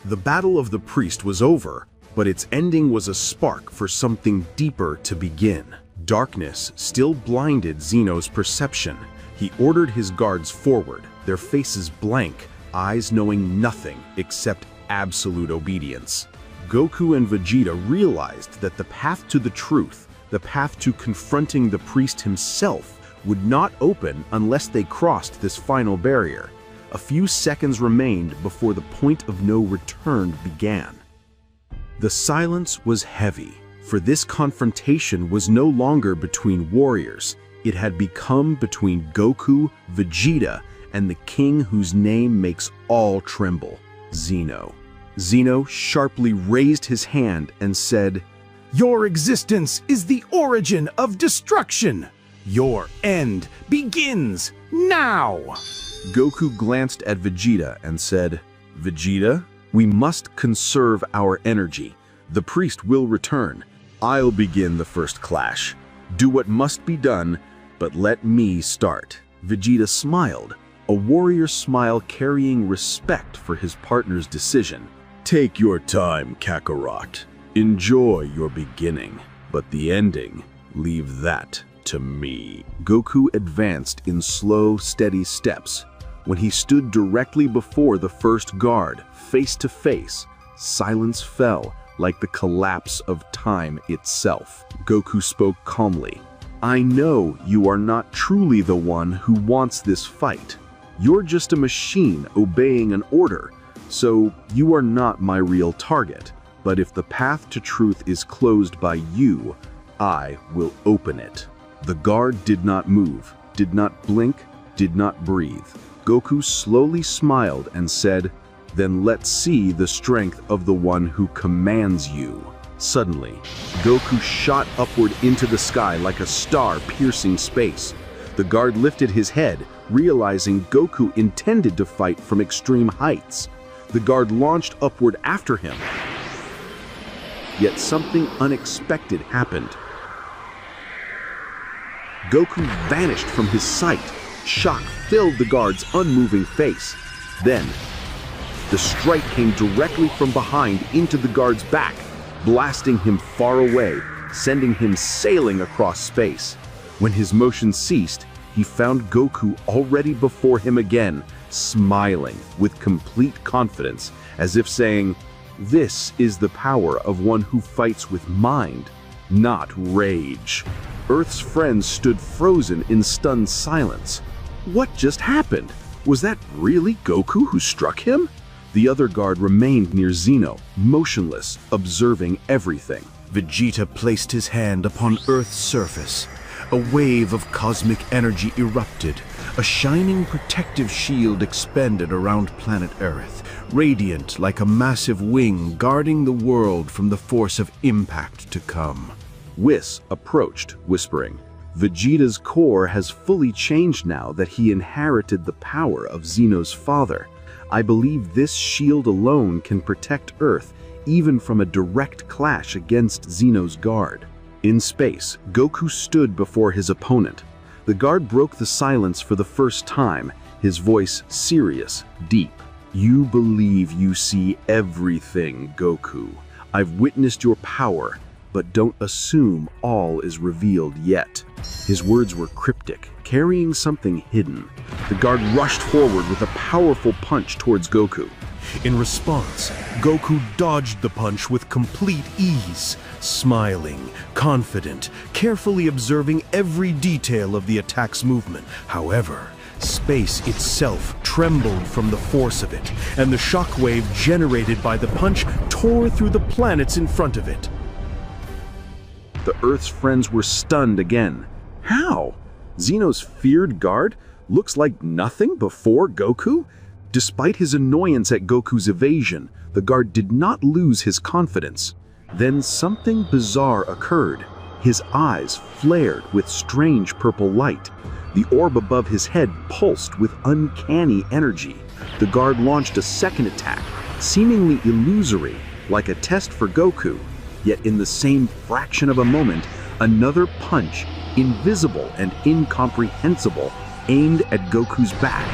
The battle of the priest was over, but its ending was a spark for something deeper to begin. Darkness still blinded Zeno's perception. He ordered his guards forward, their faces blank, eyes knowing nothing except absolute obedience. Goku and Vegeta realized that the path to the truth, the path to confronting the priest himself, would not open unless they crossed this final barrier. A few seconds remained before the point of no return began. The silence was heavy, for this confrontation was no longer between warriors. It had become between Goku, Vegeta, and the king whose name makes all tremble, Zeno. Zeno sharply raised his hand and said, "Your existence is the origin of destruction. Your end begins now." Goku glanced at Vegeta and said, "Vegeta, we must conserve our energy. The priest will return. I'll begin the first clash. Do what must be done, but let me start." Vegeta smiled, a warrior smile carrying respect for his partner's decision. "Take your time, Kakarot. Enjoy your beginning, but the ending, leave that to me." Goku advanced in slow, steady steps. When he stood directly before the first guard, face to face, silence fell like the collapse of time itself. Goku spoke calmly. "I know you are not truly the one who wants this fight. You're just a machine obeying an order, so you are not my real target. But if the path to truth is closed by you, I will open it." The guard did not move, did not blink, did not breathe. Goku slowly smiled and said, "Then let's see the strength of the one who commands you." Suddenly, Goku shot upward into the sky like a star piercing space. The guard lifted his head, realizing Goku intended to fight from extreme heights. The guard launched upward after him. Yet something unexpected happened. Goku vanished from his sight. Shock filled the guard's unmoving face. Then, the strike came directly from behind into the guard's back, blasting him far away, sending him sailing across space. When his motion ceased, he found Goku already before him again, smiling with complete confidence, as if saying, "This is the power of one who fights with mind, not rage." Earth's friends stood frozen in stunned silence. What just happened? Was that really Goku who struck him? The other guard remained near Zeno, motionless, observing everything. Vegeta placed his hand upon Earth's surface. A wave of cosmic energy erupted. A shining protective shield expanded around planet Earth, radiant like a massive wing guarding the world from the force of impact to come. Whis approached, whispering, "Vegeta's core has fully changed now that he inherited the power of Zeno's father. I believe this shield alone can protect Earth even from a direct clash against Zeno's guard." In space, Goku stood before his opponent. The guard broke the silence for the first time, his voice serious, deep. "You believe you see everything, Goku. I've witnessed your power, but don't assume all is revealed yet." His words were cryptic, carrying something hidden. The guard rushed forward with a powerful punch towards Goku. In response, Goku dodged the punch with complete ease, smiling, confident, carefully observing every detail of the attack's movement. However, space itself trembled from the force of it, and the shockwave generated by the punch tore through the planets in front of it. The Earth's friends were stunned again. How? Zeno's feared guard looks like nothing before Goku? Despite his annoyance at Goku's evasion, the guard did not lose his confidence. Then something bizarre occurred. His eyes flared with strange purple light. The orb above his head pulsed with uncanny energy. The guard launched a second attack, seemingly illusory, like a test for Goku. Yet in the same fraction of a moment, another punch, invisible and incomprehensible, aimed at Goku's back.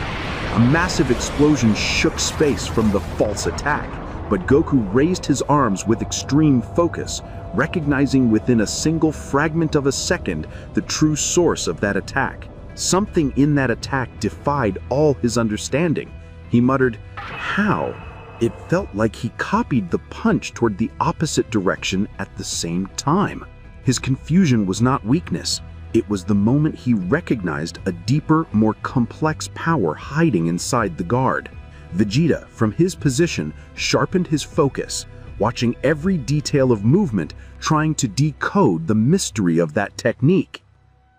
A massive explosion shook space from the false attack. but Goku raised his arms with extreme focus, recognizing within a single fragment of a second the true source of that attack. Something in that attack defied all his understanding. He muttered, "How?" It felt like he copied the punch toward the opposite direction at the same time. His confusion was not weakness. It was the moment he recognized a deeper, more complex power hiding inside the guard. Vegeta, from his position, sharpened his focus, watching every detail of movement, trying to decode the mystery of that technique.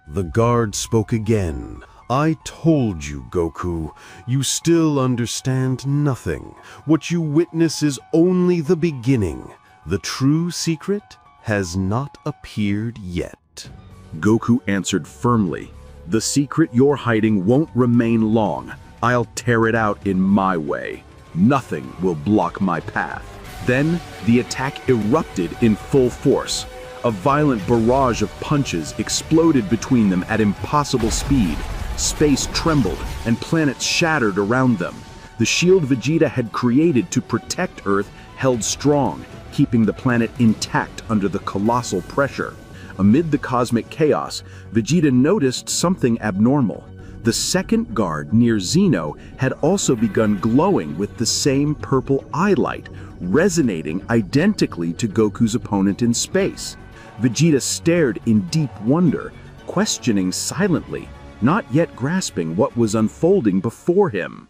The guard spoke again. "I told you, Goku, you still understand nothing. What you witness is only the beginning. The true secret has not appeared yet." Goku answered firmly, "The secret you're hiding won't remain long. I'll tear it out in my way. Nothing will block my path." Then the attack erupted in full force. A violent barrage of punches exploded between them at impossible speed. Space trembled and planets shattered around them. The shield Vegeta had created to protect Earth held strong, keeping the planet intact under the colossal pressure. Amid the cosmic chaos, Vegeta noticed something abnormal. The second guard near Zeno had also begun glowing with the same purple eye light, resonating identically to Goku's opponent in space. Vegeta stared in deep wonder, questioning silently, not yet grasping what was unfolding before him.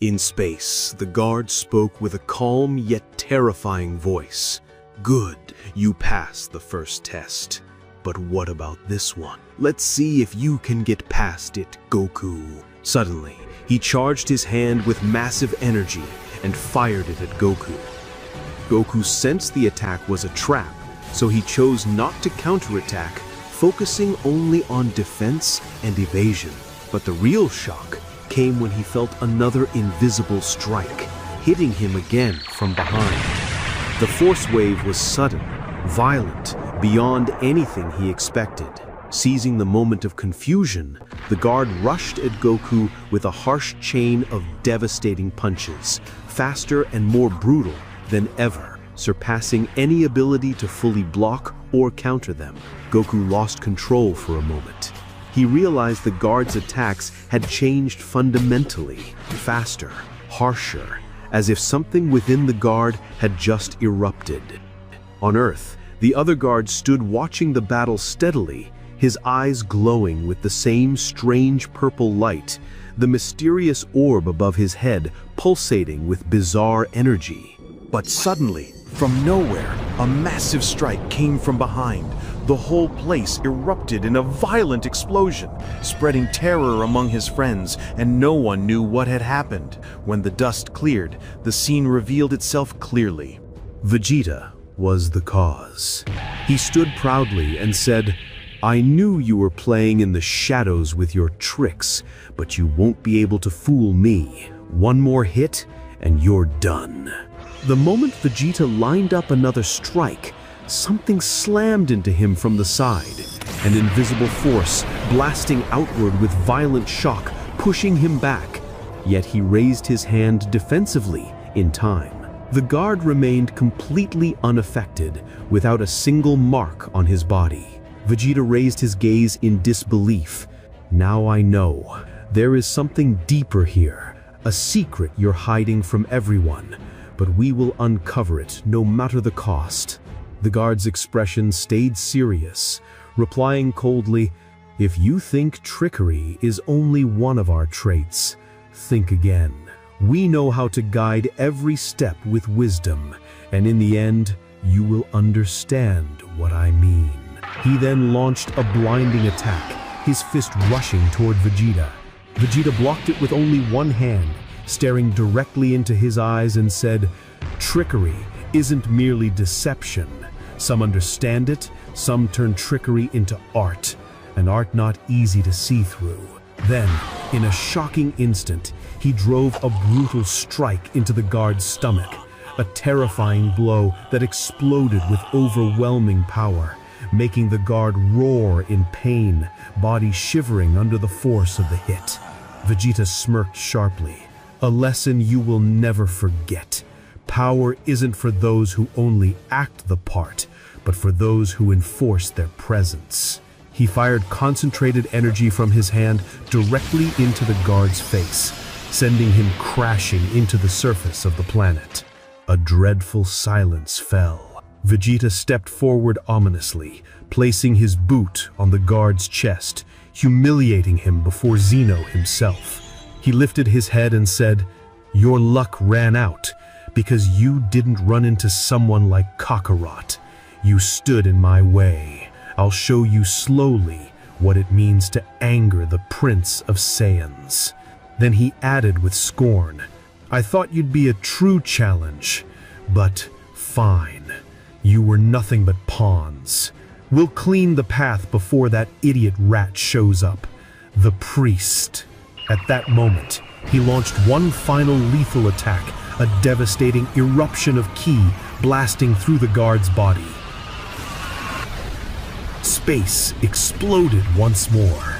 In space, the guard spoke with a calm yet terrifying voice. "Good, you passed the first test. But what about this one? Let's see if you can get past it, Goku." Suddenly, he charged his hand with massive energy and fired it at Goku. Goku sensed the attack was a trap, so he chose not to counterattack, focusing only on defense and evasion. But the real shock came when he felt another invisible strike, hitting him again from behind. The force wave was sudden, violent, beyond anything he expected. Seizing the moment of confusion, the guard rushed at Goku with a harsh chain of devastating punches, faster and more brutal than ever, surpassing any ability to fully block or counter them. Goku lost control for a moment. He realized the guard's attacks had changed fundamentally, faster, harsher, as if something within the guard had just erupted. On Earth, the other guard stood watching the battle steadily, his eyes glowing with the same strange purple light, the mysterious orb above his head pulsating with bizarre energy. But suddenly, from nowhere, a massive strike came from behind. The whole place erupted in a violent explosion, spreading terror among his friends, and no one knew what had happened. When the dust cleared, the scene revealed itself clearly. Vegeta was the cause. He stood proudly and said, "I knew you were playing in the shadows with your tricks, but you won't be able to fool me. One more hit, and you're done." The moment Vegeta lined up another strike, something slammed into him from the side, an invisible force blasting outward with violent shock, pushing him back. Yet he raised his hand defensively in time. The guard remained completely unaffected, without a single mark on his body. Vegeta raised his gaze in disbelief. "Now I know. There is something deeper here, a secret you're hiding from everyone, but we will uncover it no matter the cost." The guard's expression stayed serious, replying coldly, "If you think trickery is only one of our traits, think again. We know how to guide every step with wisdom, and in the end, you will understand what I mean." He then launched a blinding attack, his fist rushing toward Vegeta. Vegeta blocked it with only one hand, staring directly into his eyes and said, "Trickery isn't merely deception. Some understand it, some turn trickery into art, an art not easy to see through." Then, in a shocking instant, he drove a brutal strike into the guard's stomach, a terrifying blow that exploded with overwhelming power, making the guard roar in pain, body shivering under the force of the hit. Vegeta smirked sharply. "A lesson you will never forget. Power isn't for those who only act the part, but for those who enforce their presence. He fired concentrated energy from his hand directly into the guard's face, sending him crashing into the surface of the planet. A dreadful silence fell. Vegeta stepped forward ominously, placing his boot on the guard's chest, humiliating him before Zeno himself. He lifted his head and said, "Your luck ran out, because you didn't run into someone like Kakarot. You stood in my way. I'll show you slowly what it means to anger the Prince of Saiyans." Then he added with scorn, "I thought you'd be a true challenge, but fine. You were nothing but pawns. We'll clean the path before that idiot rat shows up, the priest." At that moment, he launched one final lethal attack, a devastating eruption of ki blasting through the guard's body. Space exploded once more.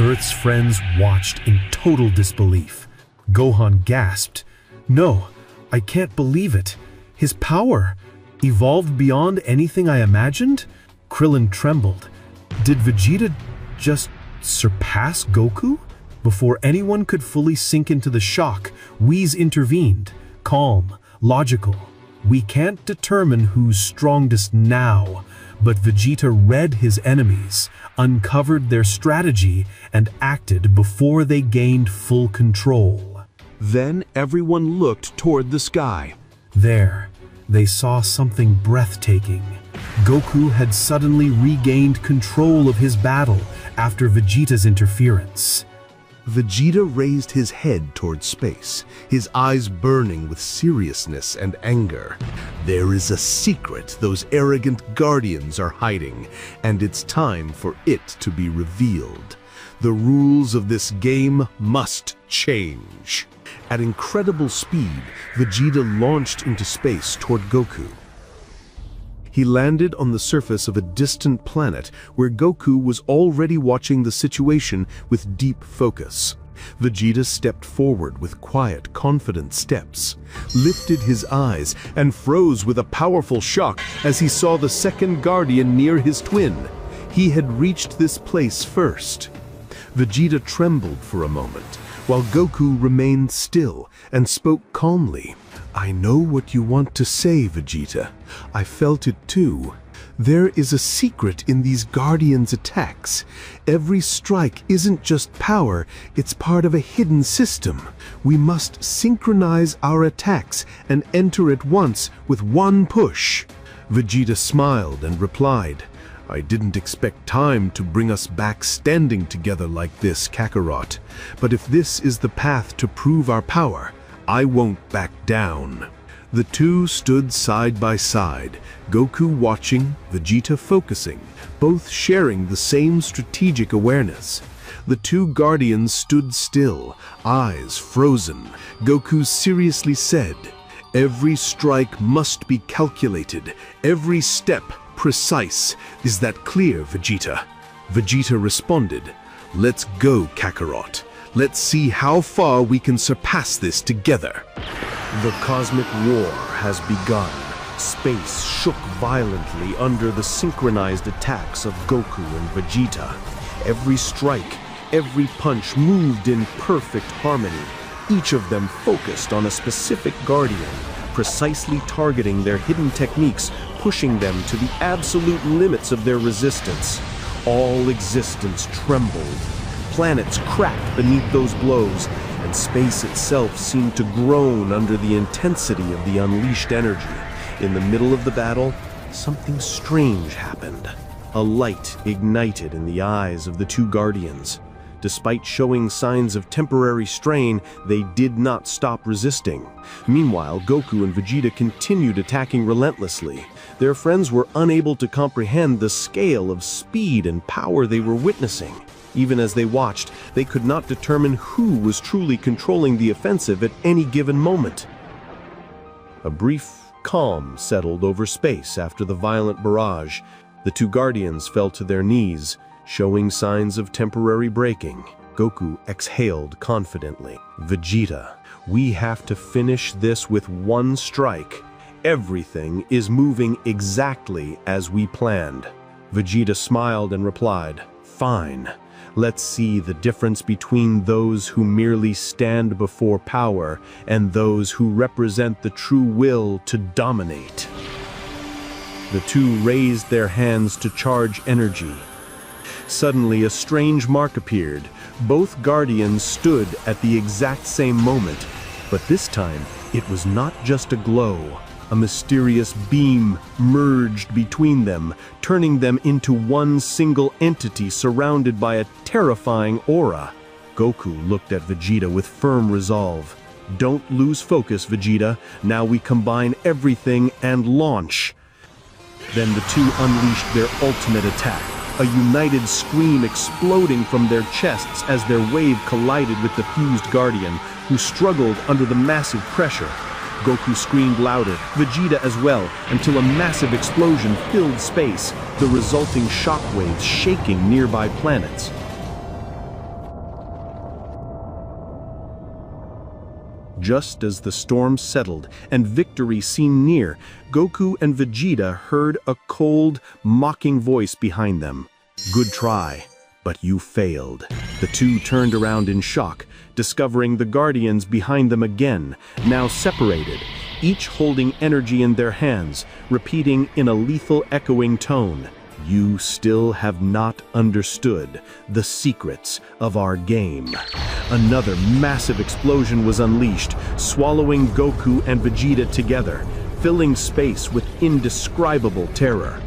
Earth's friends watched in total disbelief. Gohan gasped, "No, I can't believe it. His power evolved beyond anything I imagined?" Krillin trembled. Did Vegeta just surpass Goku? Before anyone could fully sink into the shock, Whis intervened, calm, logical. "We can't determine who's strongest now," but Vegeta read his enemies, uncovered their strategy, and acted before they gained full control. Then everyone looked toward the sky. There, they saw something breathtaking. Goku had suddenly regained control of his battle after Vegeta's interference. Vegeta raised his head toward space, his eyes burning with seriousness and anger. "There is a secret those arrogant guardians are hiding, and it's time for it to be revealed. The rules of this game must change." At incredible speed, Vegeta launched into space toward Goku. He landed on the surface of a distant planet where Goku was already watching the situation with deep focus. Vegeta stepped forward with quiet, confident steps, lifted his eyes, and froze with a powerful shock as he saw the second Guardian near his twin. He had reached this place first. Vegeta trembled for a moment, while Goku remained still and spoke calmly. "I know what you want to say, Vegeta. I felt it too. There is a secret in these Guardians' attacks. Every strike isn't just power, it's part of a hidden system. We must synchronize our attacks and enter at once with one push." Vegeta smiled and replied, "I didn't expect time to bring us back standing together like this, Kakarot. But if this is the path to prove our power, I won't back down." The two stood side by side, Goku watching, Vegeta focusing, both sharing the same strategic awareness. The two Guardians stood still, eyes frozen. Goku seriously said, "Every strike must be calculated, every step precise. Is that clear, Vegeta?" Vegeta responded, "Let's go, Kakarot. Let's see how far we can surpass this together." The cosmic war has begun. Space shook violently under the synchronized attacks of Goku and Vegeta. Every strike, every punch moved in perfect harmony, each of them focused on a specific Guardian, precisely targeting their hidden techniques, pushing them to the absolute limits of their resistance. All existence trembled. Planets cracked beneath those blows, and space itself seemed to groan under the intensity of the unleashed energy. In the middle of the battle, something strange happened. A light ignited in the eyes of the two Guardians. Despite showing signs of temporary strain, they did not stop resisting. Meanwhile, Goku and Vegeta continued attacking relentlessly. Their friends were unable to comprehend the scale of speed and power they were witnessing. Even as they watched, they could not determine who was truly controlling the offensive at any given moment. A brief calm settled over space after the violent barrage. The two Guardians fell to their knees, showing signs of temporary breaking. Goku exhaled confidently. "Vegeta, We have to finish this with one strike. Everything is moving exactly as we planned. Vegeta smiled and replied, "Fine. Let's see the difference between those who merely stand before power and those who represent the true will to dominate." The two raised their hands to charge energy. Suddenly, a strange mark appeared. Both guardians stood at the exact same moment, but this time it was not just a glow. A mysterious beam merged between them, turning them into one single entity surrounded by a terrifying aura. Goku looked at Vegeta with firm resolve. "Don't lose focus, Vegeta. Now we combine everything and launch." Then the two unleashed their ultimate attack, a united scream exploding from their chests as their wave collided with the fused Guardian, who struggled under the massive pressure. Goku screamed louder, Vegeta as well, until a massive explosion filled space, the resulting shockwaves shaking nearby planets. Just as the storm settled and victory seemed near, Goku and Vegeta heard a cold, mocking voice behind them. "Good try, but you failed." The two turned around in shock, discovering the Guardians behind them again, now separated, each holding energy in their hands, repeating in a lethal echoing tone, "You still have not understood the secrets of our game." Another massive explosion was unleashed, swallowing Goku and Vegeta together, filling space with indescribable terror.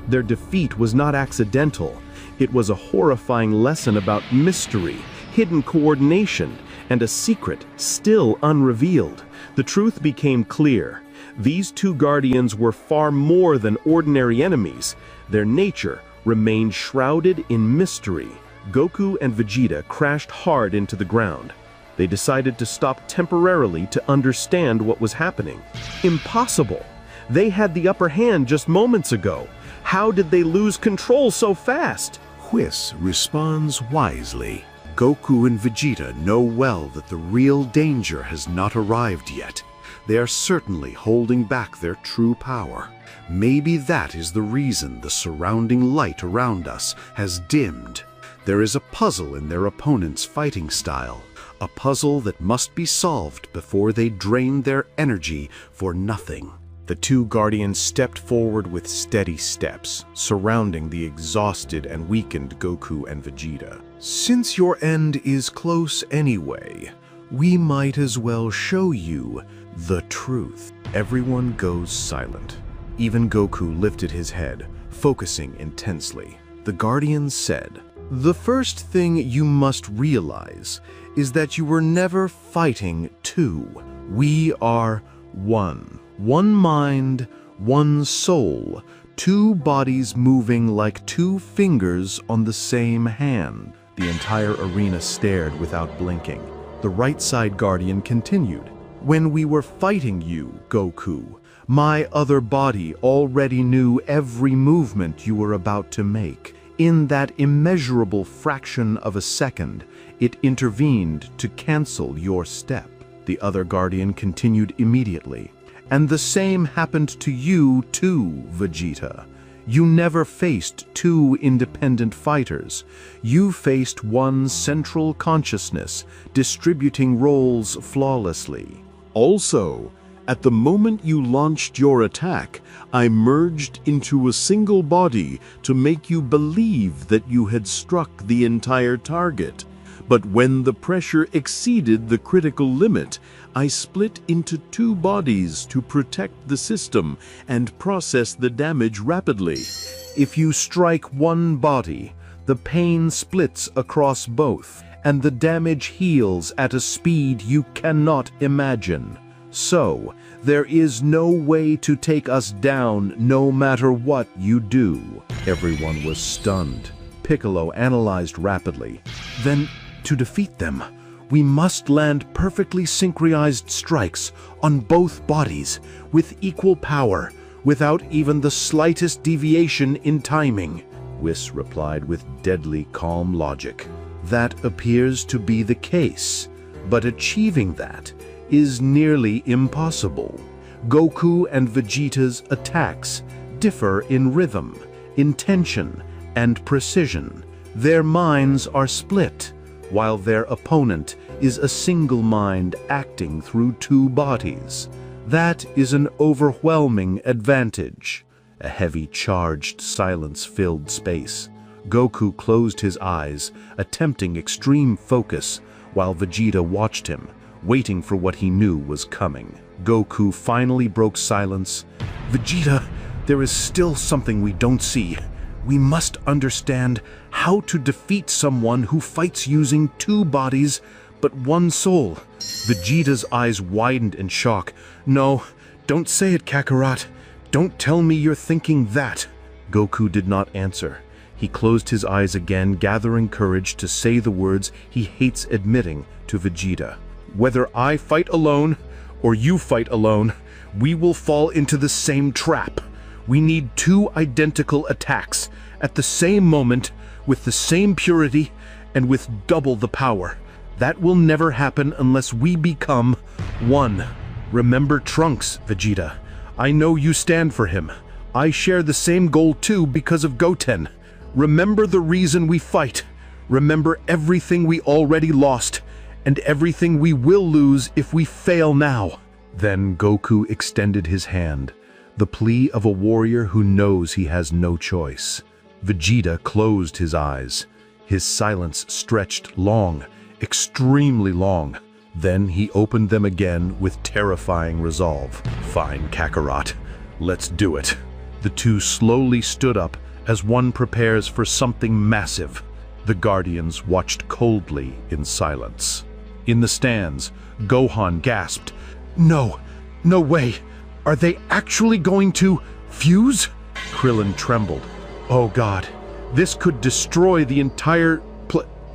Their defeat was not accidental. It was a horrifying lesson about mystery, hidden coordination, and a secret still unrevealed. The truth became clear. These two Guardians were far more than ordinary enemies. Their nature remained shrouded in mystery. Goku and Vegeta crashed hard into the ground. They decided to stop temporarily to understand what was happening. Impossible! They had the upper hand just moments ago. How did they lose control so fast? Whis responds wisely. Goku and Vegeta know well that the real danger has not arrived yet. They are certainly holding back their true power. Maybe that is the reason the surrounding light around us has dimmed. There is a puzzle in their opponent's fighting style, a puzzle that must be solved before they drain their energy for nothing. The two Guardians stepped forward with steady steps, surrounding the exhausted and weakened Goku and Vegeta. "Since your end is close anyway, we might as well show you the truth." Everyone goes silent. Even Goku lifted his head, focusing intensely. The Guardians said, "The first thing you must realize is that you were never fighting two. We are one. One mind, one soul, two bodies moving like two fingers on the same hand." The entire arena stared without blinking. The right side Guardian continued, "When we were fighting you, Goku, my other body already knew every movement you were about to make. In that immeasurable fraction of a second, it intervened to cancel your step." The other Guardian continued immediately. "And the same happened to you too, Vegeta. You never faced two independent fighters. You faced one central consciousness, distributing roles flawlessly. Also, at the moment you launched your attack, I merged into a single body to make you believe that you had struck the entire target. But when the pressure exceeded the critical limit, I split into two bodies to protect the system and process the damage rapidly. If you strike one body, the pain splits across both, and the damage heals at a speed you cannot imagine. So, there is no way to take us down no matter what you do." Everyone was stunned. Piccolo analyzed rapidly. "Then, to defeat them, we must land perfectly synchronized strikes on both bodies with equal power, without even the slightest deviation in timing," Whis replied with deadly calm logic. That appears to be the case, but achieving that is nearly impossible. Goku and Vegeta's attacks differ in rhythm, intention, and precision. Their minds are split, while their opponent is a single mind acting through two bodies. That is an overwhelming advantage. A heavy, charged silence filled space. Goku closed his eyes, attempting extreme focus, while Vegeta watched him, waiting for what he knew was coming. Goku finally broke silence. "Vegeta, there is still something we don't see. We must understand how to defeat someone who fights using two bodies but one soul." Vegeta's eyes widened in shock. "No, don't say it, Kakarot. Don't tell me you're thinking that." Goku did not answer. He closed his eyes again, gathering courage to say the words he hates admitting to Vegeta. "Whether I fight alone or you fight alone, we will fall into the same trap. We need two identical attacks at the same moment, with the same purity, and with double the power. That will never happen unless we become one. Remember Trunks, Vegeta. I know you stand for him. I share the same goal too because of Goten. Remember the reason we fight. Remember everything we already lost, and everything we will lose if we fail now." Then Goku extended his hand, the plea of a warrior who knows he has no choice. Vegeta closed his eyes. His silence stretched long, extremely long. Then he opened them again with terrifying resolve. "Fine, Kakarot. Let's do it." The two slowly stood up as one prepares for something massive. The Guardians watched coldly in silence. In the stands, Gohan gasped, No way! Are they actually going to fuse?" Krillin trembled. "Oh God, this could destroy the entire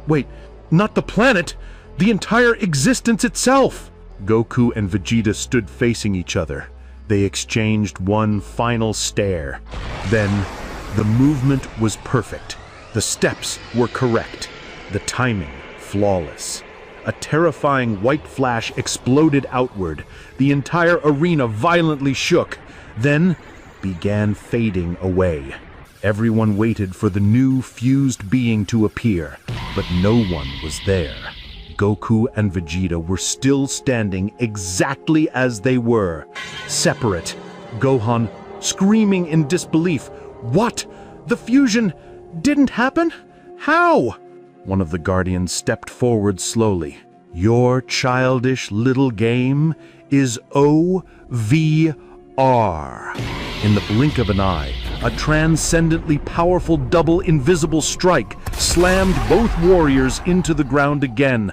wait, not the planet, the entire existence itself!" Goku and Vegeta stood facing each other. They exchanged one final stare. Then, the movement was perfect. The steps were correct. The timing flawless. A terrifying white flash exploded outward. The entire arena violently shook, then began fading away. Everyone waited for the new fused being to appear, but no one was there. Goku and Vegeta were still standing exactly as they were, separate. Gohan screaming in disbelief. "What? The fusion didn't happen? How?" One of the Guardians stepped forward slowly. "Your childish little game is OVR." In the blink of an eye, a transcendently powerful double invisible strike slammed both warriors into the ground again.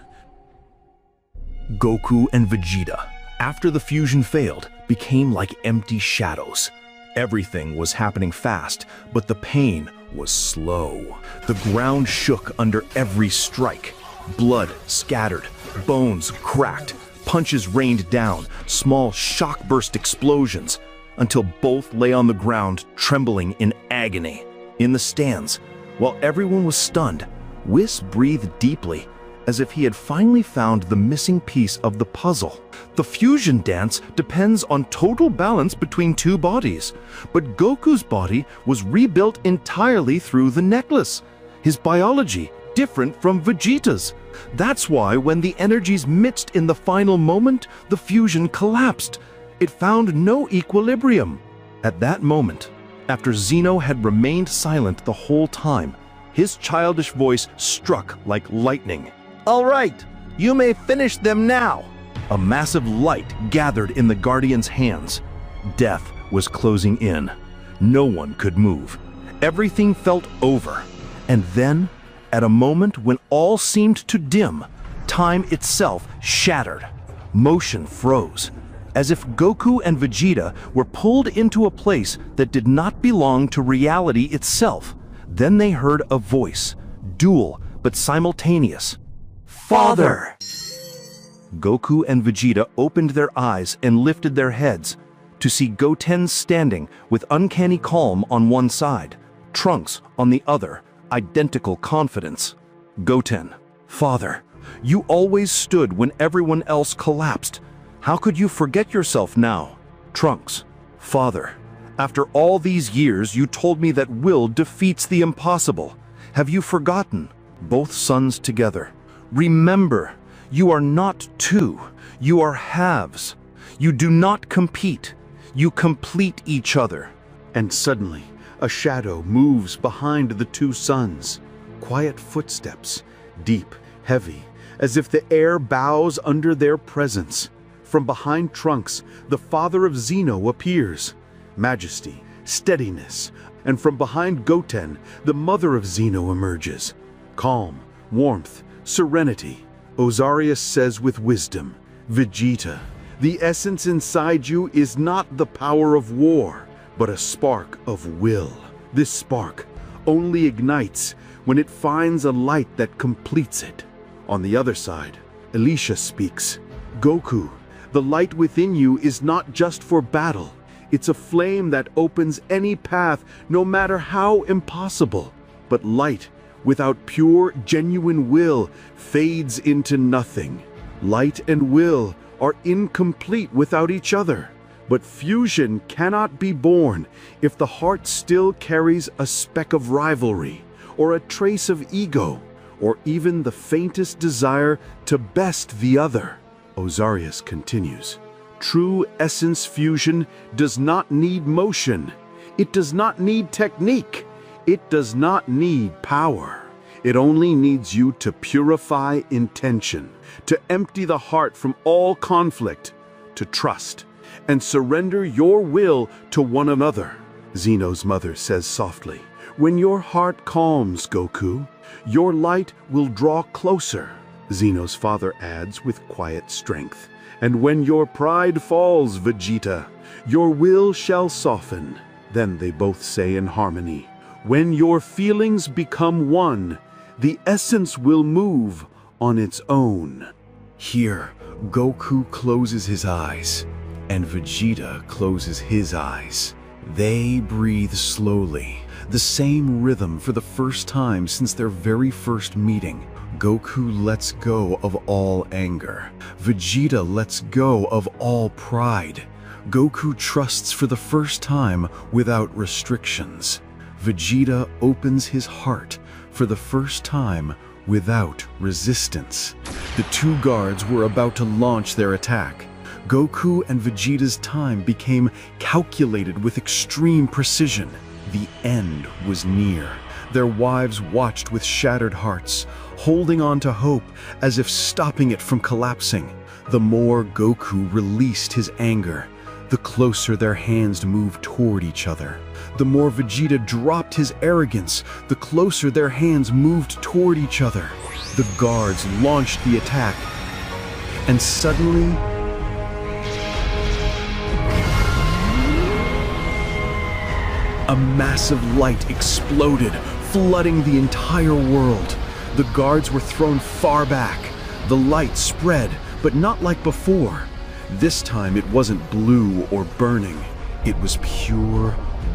Goku and Vegeta, after the fusion failed, became like empty shadows. Everything was happening fast, but the pain was slow. The ground shook under every strike. Blood scattered, bones cracked, punches rained down, small shock-burst explosions, until both lay on the ground, trembling in agony. In the stands, while everyone was stunned, Whis breathed deeply, as if he had finally found the missing piece of the puzzle. The fusion dance depends on total balance between two bodies, but Goku's body was rebuilt entirely through the necklace. His biology different from Vegeta's. That's why when the energies mixed in the final moment, the fusion collapsed. It found no equilibrium. At that moment, after Zeno had remained silent the whole time, his childish voice struck like lightning. "All right, you may finish them now." A massive light gathered in the Guardian's hands. Death was closing in. No one could move. Everything felt over. And then, at a moment when all seemed to dim, time itself shattered. Motion froze, as if Goku and Vegeta were pulled into a place that did not belong to reality itself. Then they heard a voice, dual but simultaneous. "Father!" Goku and Vegeta opened their eyes and lifted their heads to see Goten standing with uncanny calm on one side, Trunks on the other, identical confidence. "Goten, Father, you always stood when everyone else collapsed. How could you forget yourself now? Trunks, Father, after all these years you told me that will defeats the impossible. Have you forgotten? Both sons together. Remember, you are not two, you are halves. You do not compete, you complete each other. And suddenly, a shadow moves behind the two sons. Quiet footsteps, deep, heavy, as if the air bows under their presence. From behind Trunks, the father of Zeno appears. Majesty, steadiness, and from behind Goten, the mother of Zeno emerges. Calm, warmth, serenity. Ozarius says with wisdom, Vegeta, the essence inside you is not the power of war, but a spark of will. This spark only ignites when it finds a light that completes it. On the other side, Elisha speaks. Goku, the light within you is not just for battle. It's a flame that opens any path, no matter how impossible. But light without pure, genuine will fades into nothing. Light and will are incomplete without each other. But fusion cannot be born if the heart still carries a speck of rivalry, or a trace of ego, or even the faintest desire to best the other. Ozarius continues. True essence fusion does not need motion. It does not need technique. It does not need power. It only needs you to purify intention, to empty the heart from all conflict, to trust, and surrender your will to one another. Zeno's mother says softly, when your heart calms, Goku, your light will draw closer. Zeno's father adds with quiet strength, and when your pride falls, Vegeta, your will shall soften. Then they both say in harmony, when your feelings become one, the essence will move on its own. Here, Goku closes his eyes, and Vegeta closes his eyes. They breathe slowly, the same rhythm for the first time since their very first meeting. Goku lets go of all anger. Vegeta lets go of all pride. Goku trusts for the first time without restrictions. Vegeta opens his heart for the first time without resistance. The two guards were about to launch their attack. Goku and Vegeta's time became calculated with extreme precision. The end was near. Their wives watched with shattered hearts, holding on to hope as if stopping it from collapsing. The more Goku released his anger, the closer their hands moved toward each other. The more Vegeta dropped his arrogance, the closer their hands moved toward each other. The guards launched the attack, and suddenly, a massive light exploded, flooding the entire world. The guards were thrown far back. The light spread, but not like before. This time it wasn't blue or burning. It was pure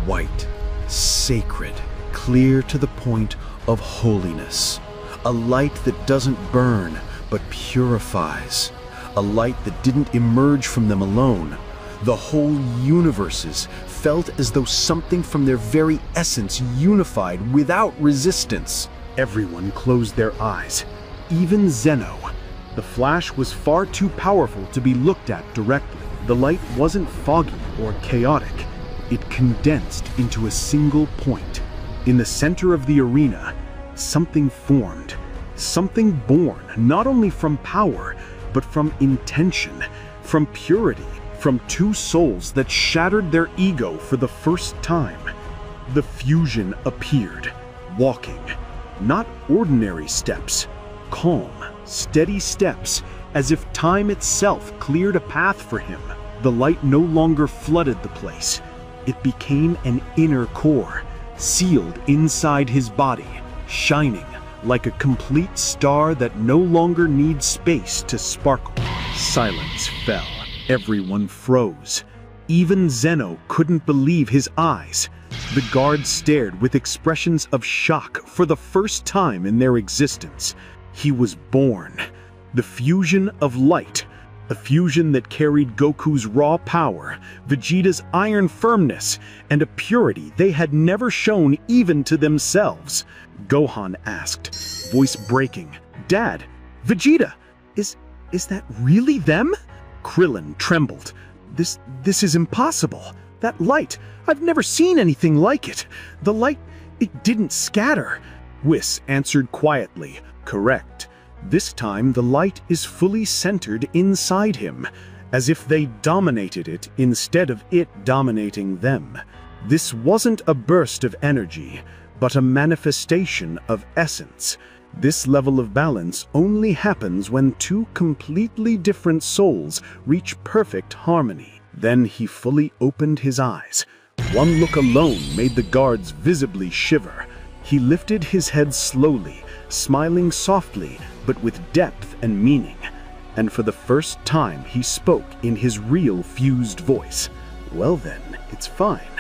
white, sacred, clear to the point of holiness. A light that doesn't burn, but purifies. A light that didn't emerge from them alone. The whole universes felt as though something from their very essence unified without resistance. Everyone closed their eyes, even Zeno. The flash was far too powerful to be looked at directly. The light wasn't foggy or chaotic. It condensed into a single point. In the center of the arena, something formed. Something born not only from power, but from intention, from purity, from two souls that shattered their ego for the first time. The fusion appeared, walking, not ordinary steps, calm, steady steps, as if time itself cleared a path for him. The light no longer flooded the place. It became an inner core, sealed inside his body, shining like a complete star that no longer needs space to sparkle. Silence fell. Everyone froze. Even Zeno couldn't believe his eyes. The guards stared with expressions of shock for the first time in their existence. He was born. The fusion of light, a fusion that carried Goku's raw power, Vegeta's iron firmness, and a purity they had never shown even to themselves. Gohan asked, voice breaking, "Dad, Vegeta, is that really them?" Krillin trembled. This is impossible. That light, I've never seen anything like it. The light, it didn't scatter. Whis answered quietly, "Correct. This time the light is fully centered inside him, as if they dominated it instead of it dominating them. This wasn't a burst of energy, but a manifestation of essence. This level of balance only happens when two completely different souls reach perfect harmony." Then he fully opened his eyes. One look alone made the guards visibly shiver. He lifted his head slowly, smiling softly, but with depth and meaning. And for the first time he spoke in his real fused voice. "Well then, it's fine.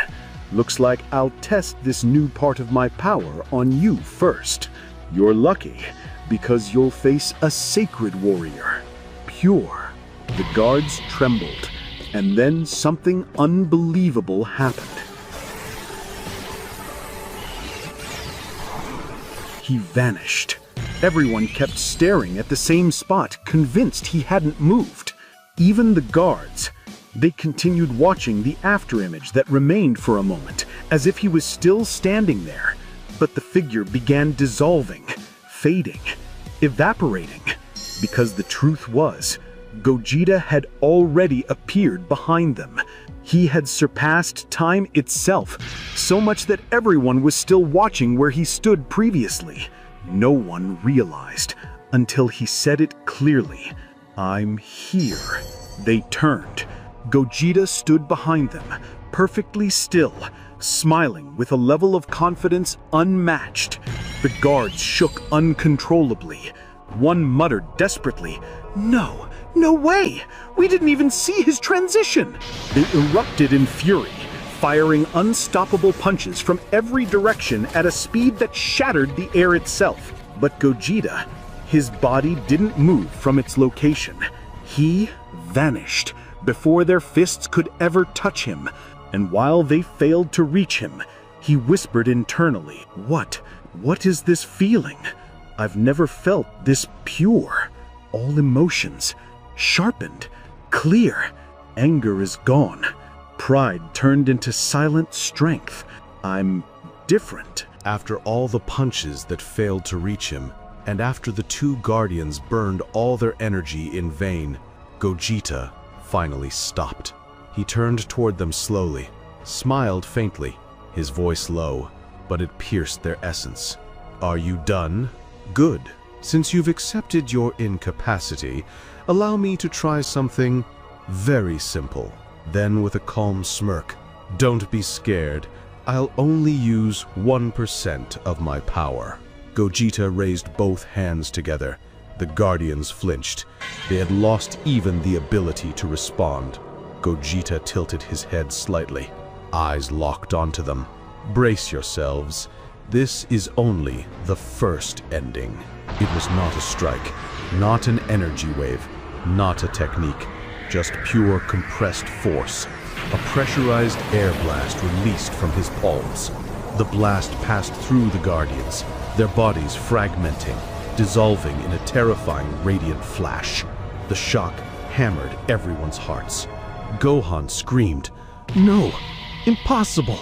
Looks like I'll test this new part of my power on you first. You're lucky, because you'll face a sacred warrior. Pure." The guards trembled, and then something unbelievable happened. He vanished. Everyone kept staring at the same spot, convinced he hadn't moved. Even the guards. They continued watching the afterimage that remained for a moment, as if he was still standing there. But the figure began dissolving, fading, evaporating. Because the truth was, Gogeta had already appeared behind them. He had surpassed time itself, so much that everyone was still watching where he stood previously. No one realized, until he said it clearly, "I'm here." They turned. Gogeta stood behind them, perfectly still, smiling with a level of confidence unmatched. The guards shook uncontrollably. One muttered desperately, "No, no way! We didn't even see his transition!" They erupted in fury, firing unstoppable punches from every direction at a speed that shattered the air itself. But Gogeta, his body didn't move from its location. He vanished before their fists could ever touch him, and while they failed to reach him, he whispered internally, What is this feeling? I've never felt this pure. All emotions, sharpened, clear. Anger is gone. Pride turned into silent strength. I'm different." After all the punches that failed to reach him, and after the two guardians burned all their energy in vain, Gogeta finally stopped. He turned toward them slowly, smiled faintly, his voice low, but it pierced their essence. "Are you done? Good. Since you've accepted your incapacity, allow me to try something very simple." Then with a calm smirk, "Don't be scared. I'll only use 1% of my power." Gogeta raised both hands together. The guardians flinched. They had lost even the ability to respond. Gogeta tilted his head slightly, eyes locked onto them. "Brace yourselves. This is only the first ending." It was not a strike, not an energy wave, not a technique, just pure compressed force. A pressurized air blast released from his palms. The blast passed through the guardians, their bodies fragmenting, dissolving in a terrifying radiant flash. The shock hammered everyone's hearts. Gohan screamed, "No! Impossible!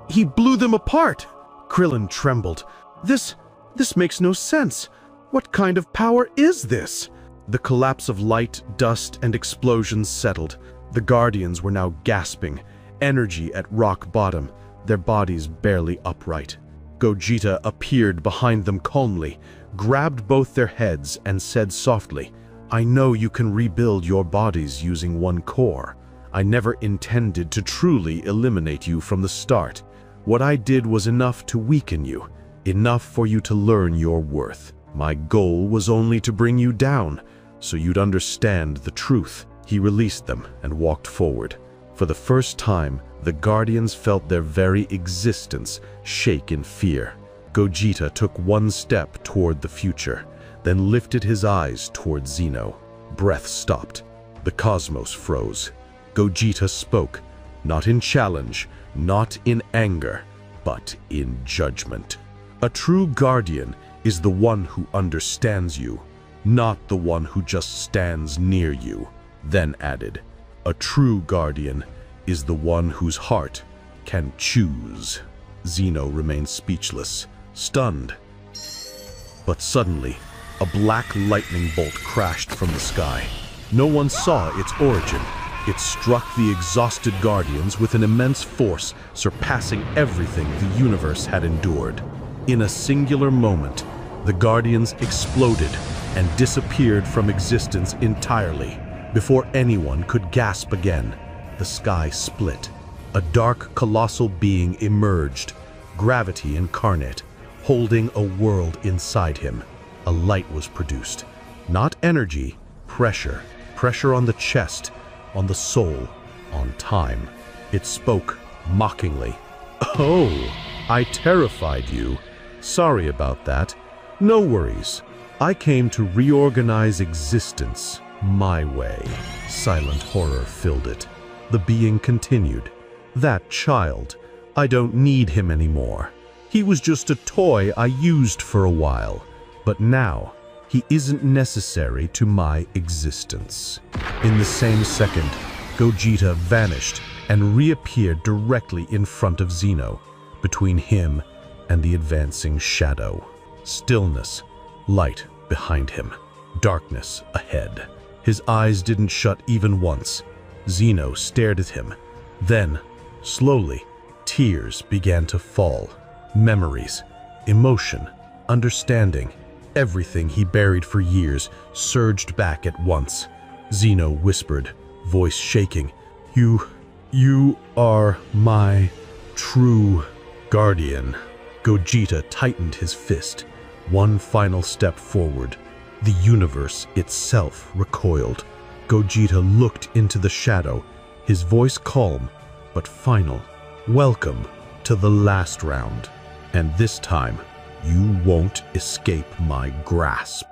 He blew them apart!" Krillin trembled. This makes no sense. What kind of power is this?" The collapse of light, dust, and explosions settled. The guardians were now gasping, energy at rock bottom, their bodies barely upright. Gogeta appeared behind them calmly, grabbed both their heads, and said softly, "I know you can rebuild your bodies using one core. I never intended to truly eliminate you from the start. What I did was enough to weaken you, enough for you to learn your worth. My goal was only to bring you down, so you'd understand the truth." He released them and walked forward. For the first time, the guardians felt their very existence shake in fear. Gogeta took one step toward the future. then lifted his eyes toward Zeno. Breath stopped. The cosmos froze. Gogeta spoke, not in challenge, not in anger, but in judgment. A true guardian is the one who understands you, not the one who just stands near you. Then added, a true guardian is the one whose heart can choose. Zeno remained speechless, stunned. But suddenly, a black lightning bolt crashed from the sky. No one saw its origin. It struck the exhausted Guardians with an immense force, surpassing everything the universe had endured. In a singular moment, the Guardians exploded and disappeared from existence entirely. Before anyone could gasp again, the sky split. A dark, colossal being emerged, gravity incarnate, holding a world inside him. A light was produced. Not energy, pressure. Pressure on the chest, on the soul, on time. It spoke mockingly. "Oh, I terrified you. Sorry about that. No worries. I came to reorganize existence my way." Silent horror filled it. The being continued. "That child, I don't need him anymore. He was just a toy I used for a while. But now, he isn't necessary to my existence." In the same second, Gogeta vanished and reappeared directly in front of Zeno, between him and the advancing shadow. Stillness, light behind him, darkness ahead. His eyes didn't shut even once. Zeno stared at him. Then, slowly, tears began to fall. Memories, emotion, understanding, everything he buried for years surged back at once. Zeno whispered, voice shaking, You are my true guardian." Gogeta tightened his fist. One final step forward. The universe itself recoiled. Gogeta looked into the shadow, his voice calm but final. "Welcome to the last round. And this time, you won't escape my grasp."